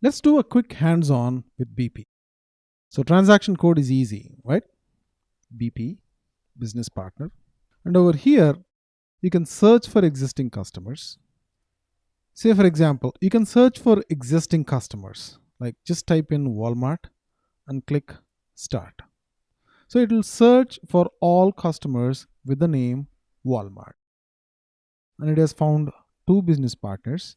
Let's do a quick hands-on with BP. So transaction code is easy, right? BP, business partner. And over here, you can search for existing customers. Say, for example, you can search for existing customers, like just type in Walmart and click start. So it will search for all customers with the name Walmart. And it has found two business partners,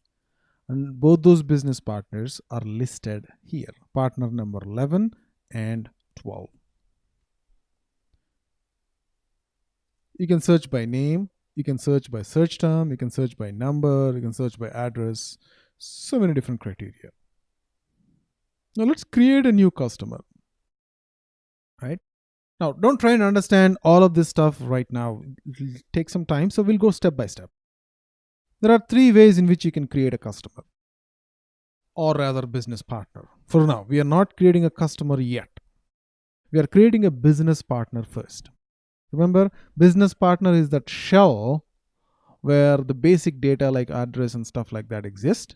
and both those business partners are listed here, partner number 11 and 12. You can search by name, you can search by search term, you can search by number, you can search by address, so many different criteria. Now let's create a new customer, right? Now don't try and understand all of this stuff right now. It'll take some time, so we'll go step by step. There are three ways in which you can create a customer, or rather business partner. For now, we are not creating a customer yet. We are creating a business partner first. Remember, business partner is that shell where the basic data like address and stuff like that exist.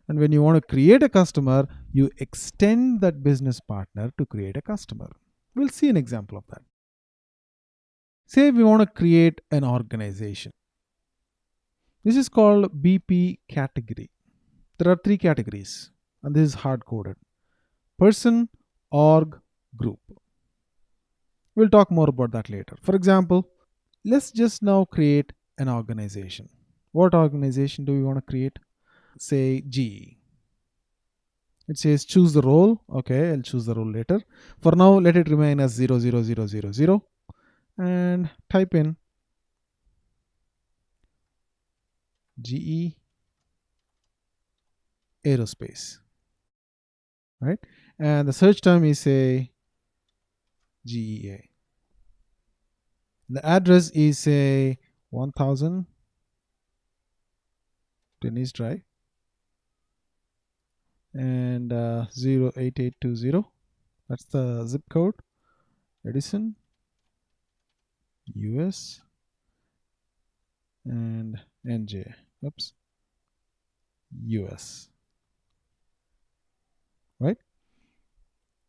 And when you want to create a customer, you extend that business partner to create a customer. We'll see an example of that. Say we want to create an organization. This is called BP category. There are three categories, and this is hard coded: person, org, group. We'll talk more about that later. For example, let's just now create an organization. What organization do we want to create? Say GE. It says choose the role. Okay, I'll choose the role later. For now, let it remain as 00000 and type in GE Aerospace. Right? And the search term is say GEA. The address is say 1000 Dennis Drive and 08820. That's the zip code. Edison, US, and NJ. Oops. US. Right?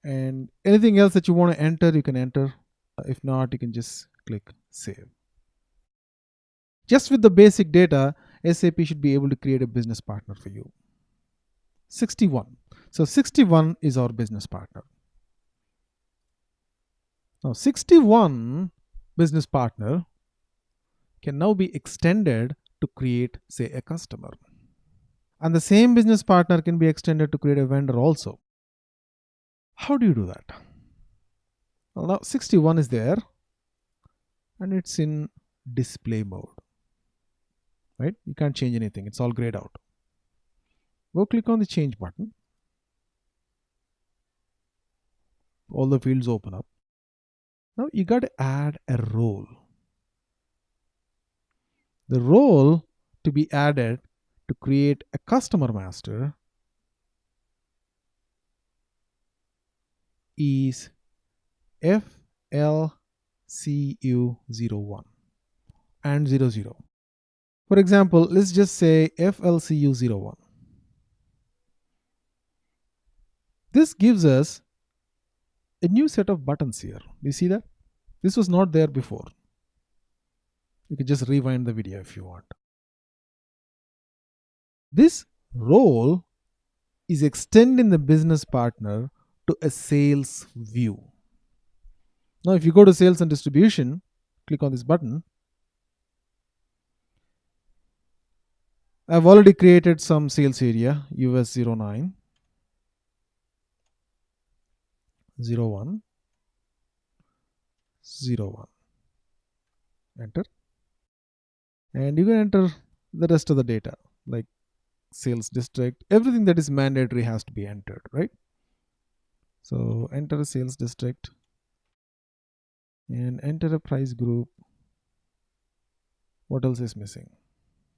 And anything else that you want to enter, you can enter. If not, you can just click save. Just with the basic data, SAP should be able to create a business partner for you. 61. So 61 is our business partner. Now 61 business partner can now be extended to create, say, a customer. And the same business partner can be extended to create a vendor also. How do you do that? Well, now 61 is there and it's in display mode. Right? You can't change anything. It's all grayed out. Go click on the change button. All the fields open up. Now you got to add a role. The role to be added to create a customer master is FLCU01 and 00. For example, let's just say FLCU01. This gives us a new set of buttons here. Do you see that? This was not there before. You can just rewind the video if you want. This role is extending the business partner to a sales view. Now, if you go to sales and distribution, click on this button. I've already created some sales area, US 09, 01, 01. Enter. And you can enter the rest of the data like sales district. Everything that is mandatory has to be entered, right? So enter a sales district and enter a price group. What else is missing?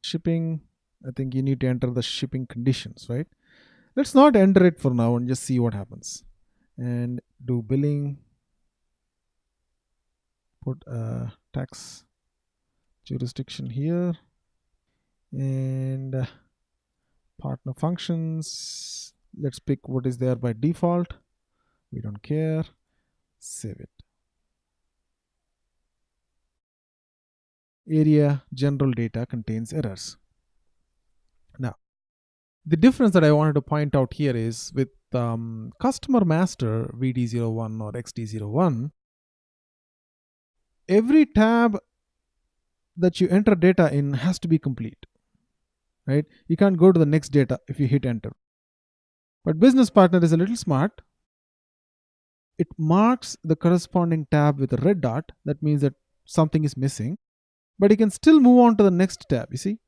Shipping. I think you need to enter the shipping conditions, right? Let's not enter it for now and just see what happens. And do billing. Put a tax jurisdiction here. And partner functions. Let's pick what is there by default. We don't care. Save it. Area general data contains errors. Now, the difference that I wanted to point out here is with customer master VD01 or XD01, every tab that you enter data in has to be complete, right? You can't go to the next data if you hit enter. But business partner is a little smart. It marks the corresponding tab with a red dot. That means that something is missing, but you can still move on to the next tab. You see,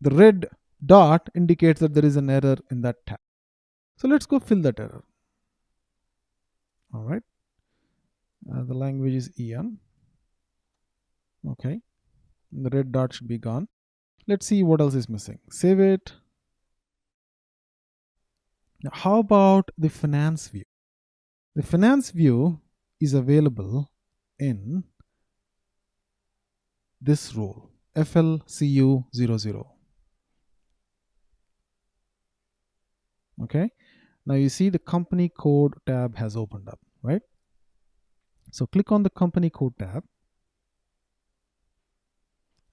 the red dot indicates that there is an error in that tab. So let's go fill that error. All right. The language is Ian. Okay. The red dot should be gone. Let's see what else is missing. Save it. Now, how about the finance view? The finance view is available in this role, FLCU00. Okay. Now you see the company code tab has opened up, right? So click on the company code tab.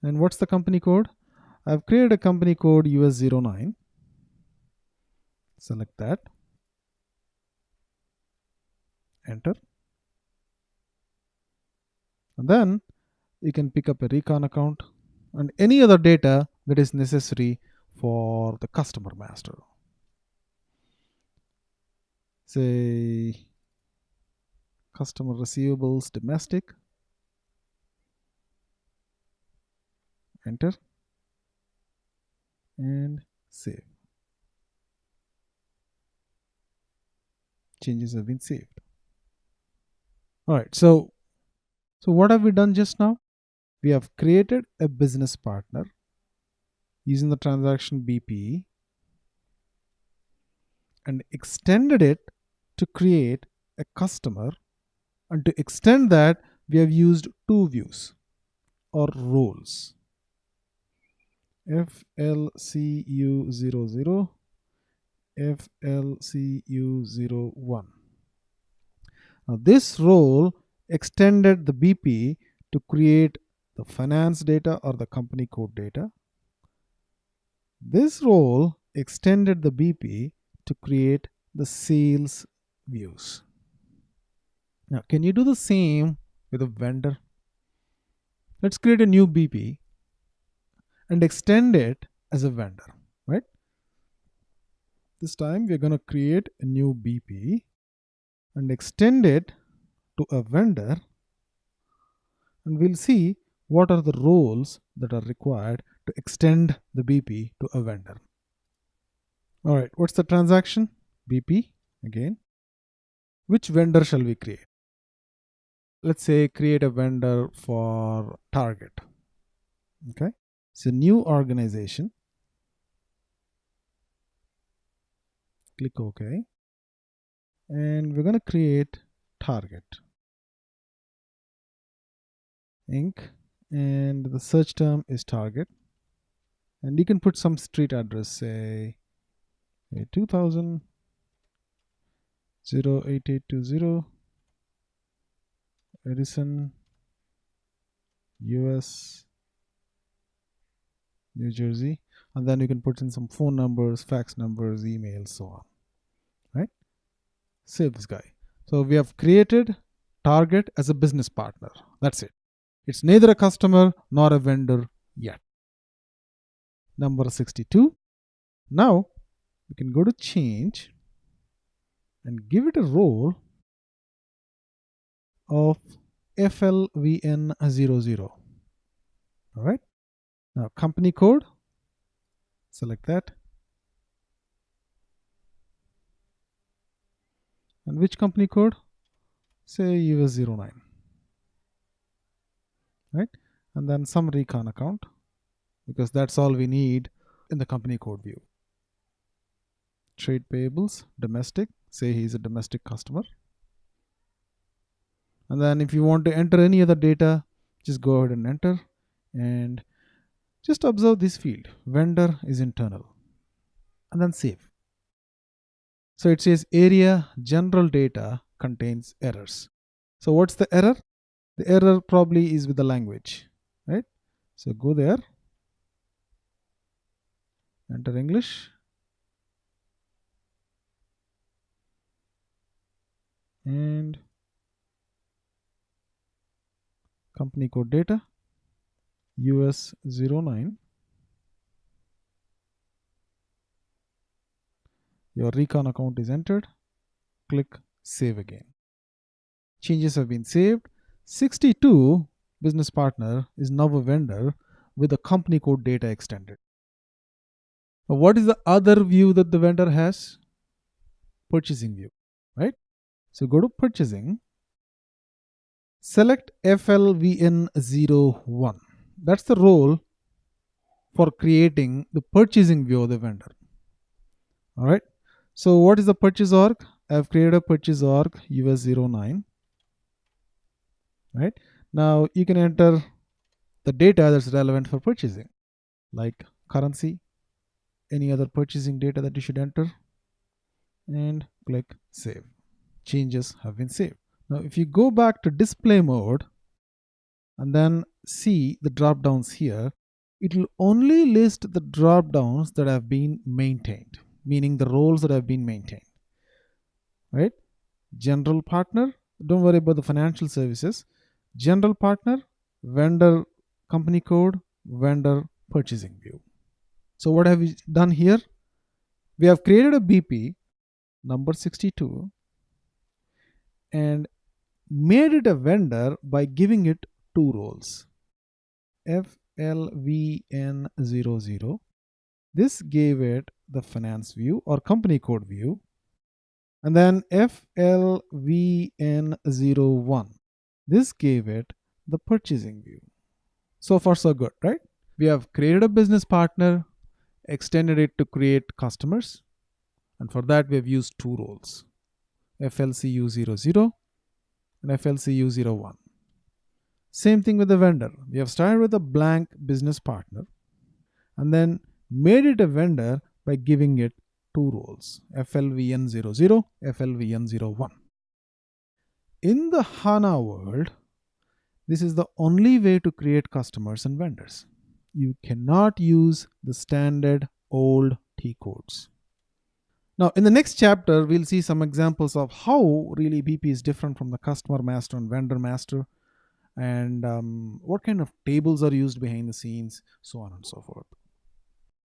And what's the company code? I've created a company code US09. Select that. Enter. And then you can pick up a recon account and any other data that is necessary for the customer master. Say customer receivables domestic. Enter and save. Changes have been saved. All right, so what have we done just now? We have created a business partner using the transaction BP and extended it to create a customer, and to extend that we have used two views or roles, FLCU00, FLCU01. Now this role extended the BP to create the finance data or the company code data. This role extended the BP to create the sales views. Now, can you do the same with a vendor? Let's create a new BP and extend it as a vendor, right? This time we're going to create a new BP and extend it to a vendor, and we'll see what are the roles that are required to extend the BP to a vendor. All right, what's the transaction? BP again. Which vendor shall we create? Let's say create a vendor for Target. Okay, so new organization. Click OK. And we're going to create Target Inc. And the search term is Target. And you can put some street address, say 2000 08820 Edison, US, New Jersey, and then you can put in some phone numbers, fax numbers, emails, so on. Right? Save this guy. So we have created Target as a business partner. That's it. It's neither a customer nor a vendor yet. Number 62. Now we can go to change and give it a role of FLVN00. All right. Now company code, select that. And which company code? Say US09. Right. And then some recon account, because that's all we need in the company code view. Trade payables, domestic, say he's a domestic customer. And then if you want to enter any other data, just go ahead and enter. And just observe this field, vendor is internal. and then save. So it says area general data contains errors. So what's the error? The error probably is with the language, right? So go there, enter English, and company code data US09. Your recon account is entered. Click save again. Changes have been saved. 62 business partner is now a vendor with the company code data extended. Now, what is the other view that the vendor has? Purchasing view, right? So go to purchasing, select FLVN01. That's the role for creating the purchasing view of the vendor. All right. So what is the purchase org? I've created a purchase org US09. Right. Now you can enter the data that's relevant for purchasing, like currency, any other purchasing data that you should enter, and click save. Changes have been saved. Now if you go back to display mode and then see the drop downs here, it will only list the drop downs that have been maintained, meaning the roles that have been maintained, right? General partner, don't worry about the financial services. General partner, vendor company code, vendor purchasing view. So what have we done here? We have created a BP number 62 and made it a vendor by giving it two roles. FLVN00. This gave it the finance view or company code view. And then FLVN01. This gave it the purchasing view. So far, so good, right? We have created a business partner, extended it to create customers. And for that, we have used two roles, FLCU00 and FLCU01. Same thing with the vendor. We have started with a blank business partner and then made it a vendor by giving it two roles, FLVN00, FLVN01. In the HANA world, this is the only way to create customers and vendors. You cannot use the standard old T codes. Now, in the next chapter, we'll see some examples of how really BP is different from the customer master and vendor master, and what kind of tables are used behind the scenes, so on and so forth.